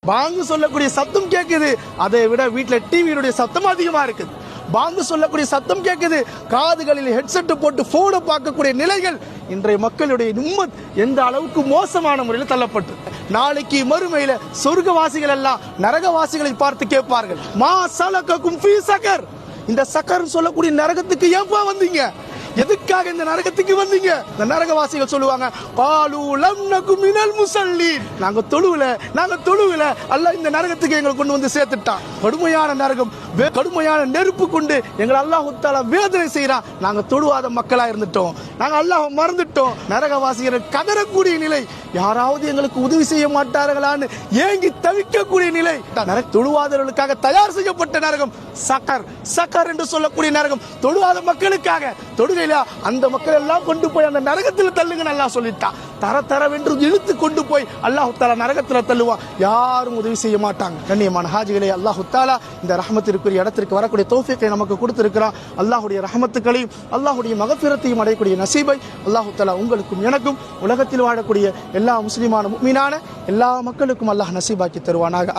பாங்கு சொல்லக்கூடிய சத்தம் கேட்குது, அதை விட வீட்டில் டிவியினுடைய சத்தம் அதிகமா இருக்குது. பாங்கு சொல்லக்கூடிய சத்தம் கேட்குது, காதுகளில் ஹெட்செட் போட்டு போனை பார்க்கக்கூடிய நிலைகள் இன்றைய மக்களுடைய நிம்மத் எந்த அளவுக்கு மோசமான முறையில் தள்ளப்பட்டு, நாளைக்கு மறுமையில சொர்க்கவாசிகள் எல்லாம் நரகவாசிகளை பார்த்து கேட்பார்கள், மா சலகக்கும் ஃபீ சகர், இந்த சக்கர் சொல்லக்கூடிய நரகத்துக்கு ஏன்பா வந்தீங்க, எதுக்காக இந்த நரகத்துக்கு வந்தீங்க? இந்த நரகவாசிகள் சொல்லுவாங்க, பாலு லம் நகு மினல் முஸல்லீன், நாங்க தொழுவல அல்லாஹ் இந்த நரகத்துக்கு எங்களை கொண்டு வந்து சேர்த்துட்டான். கடுமையான நரகம், கடுமையான நெருப்பு கொண்டு எங்களை அல்லாஹ் தஆலா வேதனை செய்யறான். நாங்க தொழுவாத மக்களா இருந்துட்டோம், நாங்க அல்லாஹ் மறந்துட்டோம். நரகவாசிகள் கதறக்கூடிய நிலை, யாராவது எங்களுக்கு உதவி செய்ய மாட்டார்களான்னு ஏங்கி தவிக்கக்கூடிய நிலை. தொழுவாதவர்களுக்காக தயார் செய்யப்பட்ட நரகம் சக்கர் என்று சொல்லக்கூடிய நரகம், தொழுவாத மக்களுக்காக. தொழுகையில அந்த மக்கள் எல்லாம் கொண்டு போய் அந்த நரகத்தில் தள்ளுங்க அல்லாஹ் சொல்லிட்டான். தரவென்று இழுத்து கொண்டு போய் அல்லாஹ் தஆலா நரகத்தில் தள்ளுவான். யாரும் உதவி செய்ய மாட்டாங்க. கண்ணியமான ஹாஜிகளே, அல்லாஹ் தஆலா இந்த ரஹ்மத்திற்குரிய இடத்திற்கு வரக்கூடிய தௌஃபீக்கை நமக்கு கொடுத்திருக்கிறான். அல்லாஹ்வுடைய ரஹ்மத்துக்களையும் அல்லாஹ்வுடைய மகஃபிரத்தையும் அடையக்கூடிய நசீபை அல்லாஹ் தஆலா உங்களுக்கும் எனக்கும் உலகத்தில் வாழக்கூடிய எல்லா முஸ்லிமான முஃமினான எல்லா மக்களுக்கும் அல்லாஹ் நசீபாக்கி தருவானாக.